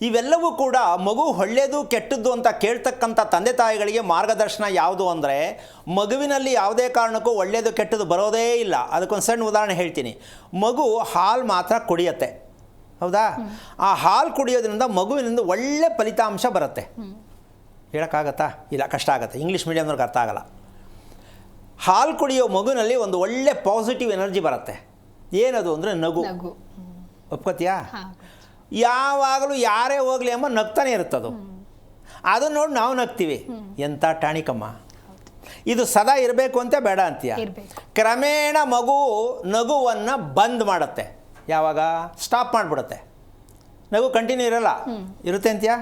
ಇವೆಲ್ಲವೂ ಕೂಡ ಮಗು ಒಳ್ಳೆಯದು ಕೆಟ್ಟದ್ದು ಅಂತ ಕೇಳ್ತಕ್ಕಂಥ ತಂದೆ ತಾಯಿಗಳಿಗೆ ಮಾರ್ಗದರ್ಶನ ಯಾವುದು ಅಂದರೆ, ಮಗುವಿನಲ್ಲಿ ಯಾವುದೇ ಕಾರಣಕ್ಕೂ ಒಳ್ಳೆಯದು ಕೆಟ್ಟದ್ದು ಬರೋದೇ ಇಲ್ಲ. ಅದಕ್ಕೊಂದು ಸಣ್ಣ ಉದಾಹರಣೆ ಹೇಳ್ತೀನಿ. ಮಗು ಹಾಲು ಮಾತ್ರ ಕುಡಿಯುತ್ತೆ, ಹೌದಾ? ಆ ಹಾಲು ಕುಡಿಯೋದ್ರಿಂದ ಮಗುವಿನಿಂದ ಒಳ್ಳೆ ಫಲಿತಾಂಶ ಬರುತ್ತೆ. ಹೇಳೋಕ್ಕಾಗತ್ತಾ? ಇಲ್ಲ, ಕಷ್ಟ ಆಗುತ್ತೆ. ಇಂಗ್ಲೀಷ್ ಮೀಡಿಯಮ್ನವ್ರಿಗೆ ಅರ್ಥ ಆಗಲ್ಲ. ಹಾಲು ಕುಡಿಯೋ ಮಗುವಿನಲ್ಲಿ ಒಂದು ಒಳ್ಳೆ ಪಾಸಿಟಿವ್ ಎನರ್ಜಿ ಬರುತ್ತೆ. ಏನದು ಅಂದರೆ ನಗು. ಒಪ್ಕೋತೀಯಾ? ಯಾವಾಗಲೂ ಯಾರೇ ಹೋಗಲಿ ಎಂಬ ನಗ್ತಾನೆ ಇರುತ್ತದು. ಅದನ್ನು ನೋಡಿ ನಾವು ನಗ್ತೀವಿ. ಎಂಥ ಟಾಣಿಕಮ್ಮ ಇದು, ಸದಾ ಇರಬೇಕು ಅಂತ ಬೇಡ ಅಂತೀಯ. ಕ್ರಮೇಣ ಮಗು ನಗುವನ್ನು ಬಂದ್ ಮಾಡುತ್ತೆ. ಯಾವಾಗ ಸ್ಟಾಪ್ ಮಾಡಿಬಿಡುತ್ತೆ. ನಗು ಕಂಟಿನ್ಯೂ ಇರಲ್ಲ, ಇರುತ್ತೆ ಅಂತೀಯ?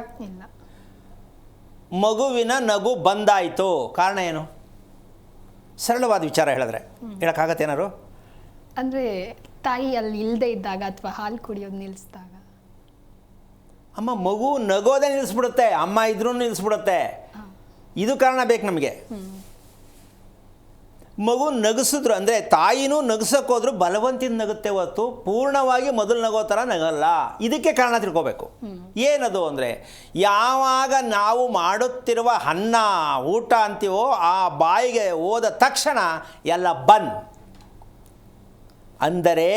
ಮಗುವಿನ ನಗು ಬಂದಾಯಿತು, ಕಾರಣ ಏನು? ಸರಳವಾದ ವಿಚಾರ ಹೇಳಿದ್ರೆ ಹೇಳೋಕ್ಕಾಗತ್ತೇನಾರು? ಅಂದರೆ ತಾಯಿ ಅಲ್ಲಿ ಇಲ್ಲದೆ ಇದ್ದಾಗ ಅಥವಾ ಹಾಲು ಕುಡಿಯೋದು ನಿಲ್ಲಿಸಿದಾಗ ಅಮ್ಮ ಮಗು ನಗೋದೇ ನಿಲ್ಲಿಸ್ಬಿಡುತ್ತೆ, ಅಮ್ಮ ಇದ್ರೂ ನಿಲ್ಲಿಸ್ಬಿಡುತ್ತೆ. ಇದು ಕಾರಣ ಬೇಕು ನಮಗೆ. ಮಗು ನಗಿಸಿದ್ರು ಅಂದರೆ ತಾಯಿನೂ ನಗಿಸೋಕೋದ್ರು ಬಲವಂತಿಂದ ನಗುತ್ತೆ ಹೊತ್ತು ಪೂರ್ಣವಾಗಿ ಮೊದಲು ನಗೋ ಥರ ನಗಲ್ಲ. ಇದಕ್ಕೆ ಕಾರಣ ತಿಳ್ಕೋಬೇಕು. ಏನದು ಅಂದರೆ, ಯಾವಾಗ ನಾವು ಮಾಡುತ್ತಿರುವ ಅನ್ನ ಊಟ ಅಂತೀವೋ ಆ ಬಾಯಿಗೆ ಹೋದ ತಕ್ಷಣ ಎಲ್ಲ ಅಂದರೆ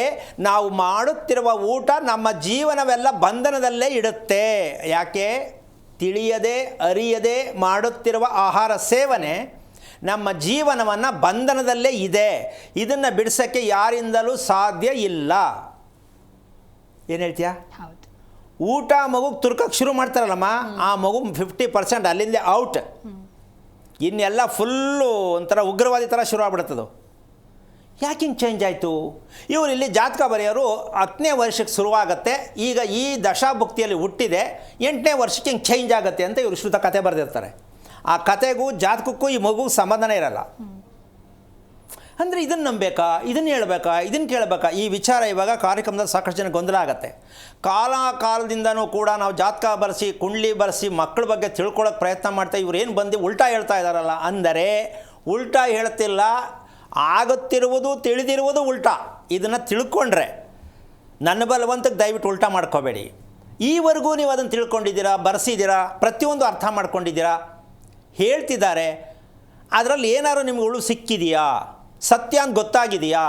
ನಾವು ಮಾಡುತ್ತಿರುವ ಊಟ ನಮ್ಮ ಜೀವನವೆಲ್ಲ ಬಂಧನದಲ್ಲೇ ಇಡುತ್ತೆ. ಯಾಕೆ? ತಿಳಿಯದೆ ಅರಿಯದೆ ಮಾಡುತ್ತಿರುವ ಆಹಾರ ಸೇವನೆ ನಮ್ಮ ಜೀವನವನ್ನು ಬಂಧನದಲ್ಲೇ ಇದೆ. ಇದನ್ನು ಬಿಡಿಸೋಕ್ಕೆ ಯಾರಿಂದಲೂ ಸಾಧ್ಯ ಇಲ್ಲ. ಏನು ಹೇಳ್ತೀಯಾ? ಊಟ ಮಗುಗೆ ತುರ್ಕಕ್ಕೆ ಶುರು ಮಾಡ್ತಾರಲ್ಲಮ್ಮ, ಆ ಮಗು 50% ಅಲ್ಲಿಂದ ಔಟ್. ಇನ್ನೆಲ್ಲ ಫುಲ್ಲು ಒಂಥರ ಉಗ್ರವಾದಿ ಥರ ಶುರು ಆಗ್ಬಿಡುತ್ತದು. ಯಾಕೆ ಹಿಂಗೆ ಚೇಂಜ್ ಆಯಿತು? ಇವರು ಇಲ್ಲಿ ಜಾತಕ ಬರೆಯೋರು 10ನೇ ವರ್ಷಕ್ಕೆ ಶುರುವಾಗತ್ತೆ, ಈಗ ಈ ದಶಾಭುಕ್ತಿಯಲ್ಲಿ ಹುಟ್ಟಿದೆ, 8ನೇ ವರ್ಷಕ್ಕೆ ಹಿಂಗೆ ಚೇಂಜ್ ಆಗುತ್ತೆ ಅಂತ ಇವರು ಶ್ರುತ ಕತೆ ಬರೆದಿರ್ತಾರೆ. ಆ ಕತೆಗೂ ಜಾತಕಕ್ಕೂ ಈ ಮಗುಗೆ ಸಂಬಂಧನೇ ಇರಲ್ಲ. ಅಂದರೆ ಇದನ್ನು ನಂಬೇಕಾ, ಇದನ್ನು ಹೇಳ್ಬೇಕಾ, ಇದನ್ನು ಕೇಳಬೇಕಾ? ಈ ವಿಚಾರ ಇವಾಗ ಕಾರ್ಯಕ್ರಮದಲ್ಲಿ ಸಾಕಷ್ಟು ಜನ ಗೊಂದಲ ಆಗುತ್ತೆ. ಕಾಲದಿಂದನೂ ಕೂಡ ನಾವು ಜಾತಕ ಬರೆಸಿ ಕುಂಡ್ಲಿ ಬರೆಸಿ ಮಕ್ಕಳ ಬಗ್ಗೆ ತಿಳ್ಕೊಳ್ಳೋಕೆ ಪ್ರಯತ್ನ ಮಾಡ್ತಾ ಇವ್ರು ಏನು ಬಂದು ಉಲ್ಟಾ ಹೇಳ್ತಾ ಇದ್ದಾರಲ್ಲ. ಅಂದರೆ ಉಲ್ಟಾ ಹೇಳ್ತಿಲ್ಲ, ಆಗುತ್ತಿರುವುದು ತಿಳಿದಿರುವುದು ಉಲ್ಟಾ. ಇದನ್ನು ತಿಳ್ಕೊಂಡ್ರೆ ನನ್ನ ಬಲವಂತಕ್ಕೆ ದಯವಿಟ್ಟು ಉಲ್ಟಾ ಮಾಡ್ಕೋಬೇಡಿ. ಈವರೆಗೂ ನೀವು ಅದನ್ನು ತಿಳ್ಕೊಂಡಿದ್ದೀರಾ, ಬರೆಸಿದ್ದೀರಾ, ಪ್ರತಿಯೊಂದು ಅರ್ಥ ಮಾಡ್ಕೊಂಡಿದ್ದೀರಾ, ಹೇಳ್ತಿದ್ದಾರೆ. ಅದರಲ್ಲಿ ಏನಾದ್ರು ನಿಮ್ಗೆ ಉಳು ಸಿಕ್ಕಿದೆಯಾ, ಸತ್ಯ ಅಂತ ಗೊತ್ತಾಗಿದೆಯಾ?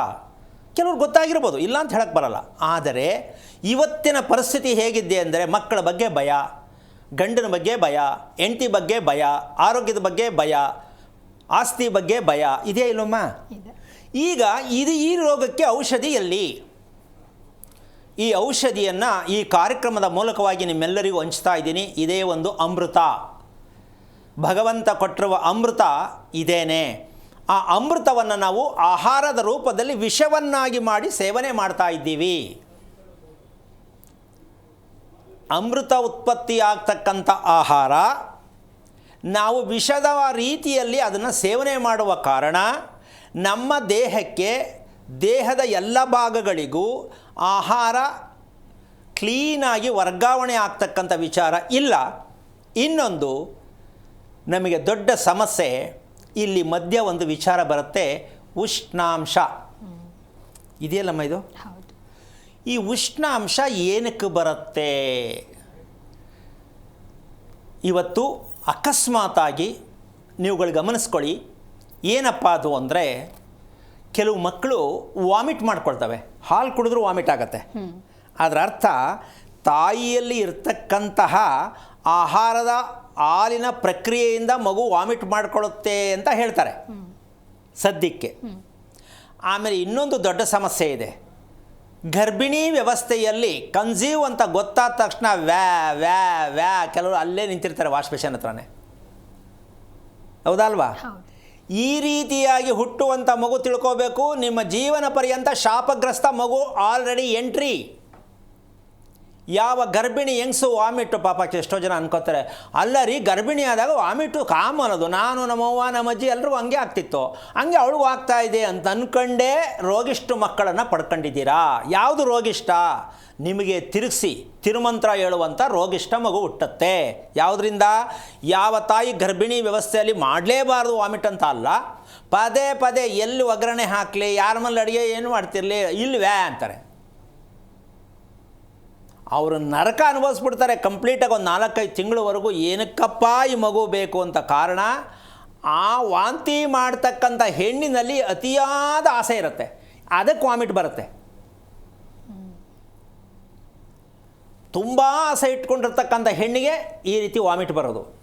ಕೆಲವ್ರು ಗೊತ್ತಾಗಿರ್ಬೋದು, ಇಲ್ಲ ಅಂತ ಹೇಳಕ್ಕೆ ಬರಲ್ಲ. ಆದರೆ ಇವತ್ತಿನ ಪರಿಸ್ಥಿತಿ ಹೇಗಿದ್ದೆ ಅಂದರೆ, ಮಕ್ಕಳ ಬಗ್ಗೆ ಭಯ, ಗಂಡನ ಬಗ್ಗೆ ಭಯ, ಹೆಂಡತಿ ಬಗ್ಗೆ ಭಯ, ಆರೋಗ್ಯದ ಬಗ್ಗೆ ಭಯ, ಆಸ್ತಿ ಬಗ್ಗೆ ಭಯ. ಇದೆಯಾ ಇಲ್ಲಮ್ಮ? ಈಗ ಈ ರೋಗಕ್ಕೆ ಔಷಧಿ ಎಲ್ಲಿ? ಈ ಔಷಧಿಯನ್ನು ಈ ಕಾರ್ಯಕ್ರಮದ ಮೂಲಕವಾಗಿ ನಿಮ್ಮೆಲ್ಲರಿಗೂ ಹಂಚ್ತಾ ಇದ್ದೀನಿ. ಇದೇ ಒಂದು ಅಮೃತ, ಭಗವಂತ ಕೊಟ್ಟಿರುವ ಅಮೃತ ಇದೇನೆ. ಆ ಅಮೃತವನ್ನು ನಾವು ಆಹಾರದ ರೂಪದಲ್ಲಿ ವಿಷವನ್ನಾಗಿ ಮಾಡಿ ಸೇವನೆ ಮಾಡ್ತಾ ಇದ್ದೀವಿ. ಅಮೃತ ಉತ್ಪತ್ತಿ ಆಗ್ತಕ್ಕಂಥ ಆಹಾರ ನಾವು ವಿಷದ ರೀತಿಯಲ್ಲಿ ಅದನ್ನು ಸೇವನೆ ಮಾಡುವ ಕಾರಣ ನಮ್ಮ ದೇಹಕ್ಕೆ, ದೇಹದ ಎಲ್ಲ ಭಾಗಗಳಿಗೂ ಆಹಾರ ಕ್ಲೀನಾಗಿ ವರ್ಗಾವಣೆ ಆಗ್ತಕ್ಕಂಥ ವಿಚಾರ ಇಲ್ಲ. ಇನ್ನೊಂದು ನಮಗೆ ದೊಡ್ಡ ಸಮಸ್ಯೆ ಇಲ್ಲಿ ಮಧ್ಯ ಒಂದು ವಿಚಾರ ಬರುತ್ತೆ, ಉಷ್ಣಾಂಶ ಇದೆಯಲ್ಲಮ್ಮ. ಇದು ಈ ಉಷ್ಣಾಂಶ ಏನಕ್ಕೆ ಬರುತ್ತೆ? ಇವತ್ತು ಅಕಸ್ಮಾತಾಗಿ ನೀವುಗಳು ಗಮನಿಸ್ಕೊಳ್ಳಿ. ಏನಪ್ಪ ಅದು ಅಂದರೆ, ಕೆಲವು ಮಕ್ಕಳು ವಾಮಿಟ್ ಮಾಡ್ಕೊಳ್ತವೆ. ಹಾಲು ಕುಡಿದ್ರೂ ವಾಮಿಟ್ ಆಗುತ್ತೆ. ಅದರ ಅರ್ಥ ತಾಯಿಯಲ್ಲಿ ಇರ್ತಕ್ಕಂತಹ ಆಹಾರದ ಹಾಲಿನ ಪ್ರಕ್ರಿಯೆಯಿಂದ ಮಗು ವಾಮಿಟ್ ಮಾಡ್ಕೊಳ್ಳುತ್ತೆ ಅಂತ ಹೇಳ್ತಾರೆ ಸದ್ಯಕ್ಕೆ. ಆಮೇಲೆ ಇನ್ನೊಂದು ದೊಡ್ಡ ಸಮಸ್ಯೆ ಇದೆ. ಗರ್ಭಿಣಿ ವ್ಯವಸ್ಥೆಯಲ್ಲಿ ಕನ್ಸೀವ್ ಅಂತ ಗೊತ್ತಾದ ತಕ್ಷಣ ವ್ಯಾ ವ್ಯಾ ವ್ಯಾ ಕೆಲವರು ಅಲ್ಲೇ ನಿಂತಿರ್ತಾರೆ ವಾಶ್ ಬೇಸಿನ್ ಹತ್ರನೇ, ಹೌದಲ್ವಾ? ಈ ರೀತಿಯಾಗಿ ಹುಟ್ಟುವಂಥ ಮಗು ತಿಳ್ಕೋಬೇಕು, ನಿಮ್ಮ ಜೀವನ ಪರ್ಯಂತ ಶಾಪಗ್ರಸ್ತ ಮಗು ಆಲ್ರೆಡಿ ಎಂಟ್ರಿ. ಯಾವ ಗರ್ಭಿಣಿ ಹೆಂಗಸು ವಾಮಿಟ್ಟು, ಪಾಪಕ್ಕೆ ಎಷ್ಟೋ ಜನ ಅನ್ಕೋತಾರೆ, ಅಲ್ಲ ರೀ ಗರ್ಭಿಣಿ ಆದಾಗ ವಾಮಿಟ್ಟು ಕಾಮನ್, ಅದು ನಾನು ನಮ್ಮವ್ವ ನಮ್ಮಜ್ಜಿ ಎಲ್ರಿಗೂ ಹಂಗೆ ಆಗ್ತಿತ್ತು, ಹಂಗೆ ಅವಳಿಗೂ ಆಗ್ತಾ ಇದೆ ಅಂತ ಅಂದ್ಕೊಂಡೇ ರೋಗಿಷ್ಟು ಮಕ್ಕಳನ್ನು ಪಡ್ಕೊಂಡಿದ್ದೀರಾ. ಯಾವುದು ರೋಗಿಷ್ಟ? ನಿಮಗೆ ತಿರುಗಿಸಿ ತಿರುಮಂತ್ರ ಹೇಳುವಂಥ ರೋಗಿಷ್ಟ ಮಗು ಹುಟ್ಟುತ್ತೆ. ಯಾವುದರಿಂದ? ಯಾವ ತಾಯಿ ಗರ್ಭಿಣಿ ವ್ಯವಸ್ಥೆಯಲ್ಲಿ ಮಾಡಲೇಬಾರ್ದು ವಾಮಿಟ್ ಅಂತ ಅಲ್ಲ, ಪದೇ ಪದೇ ಎಲ್ಲಿ ಒಗ್ಗರಣೆ ಹಾಕಲಿ, ಯಾರ ಮೇಲೆ ಅಡುಗೆ ಏನು ಮಾಡ್ತಿರಲಿ, ಇಲ್ವೇ ಅಂತಾರೆ. ಅವರು ನರಕ ಅನುಭವಿಸ್ಬಿಡ್ತಾರೆ ಕಂಪ್ಲೀಟಾಗಿ ಒಂದು 4-5 ತಿಂಗಳವರೆಗೂ. ಏನಕ್ಕಪ್ಪ ಈ ಮಗು ಬೇಕು ಅಂತ ಕಾರಣ, ಆ ವಾಂತಿ ಮಾಡ್ತಕ್ಕಂಥ ಹೆಣ್ಣಿನಲ್ಲಿ ಅತಿಯಾದ ಆಸೆ ಇರುತ್ತೆ, ಅದಕ್ಕೆ ವಾಮಿಟ್ ಬರುತ್ತೆ. ತುಂಬ ಆಸೆ ಇಟ್ಕೊಂಡಿರ್ತಕ್ಕಂಥ ಹೆಣ್ಣಿಗೆ ಈ ರೀತಿ ವಾಮಿಟ್ ಬರೋದು.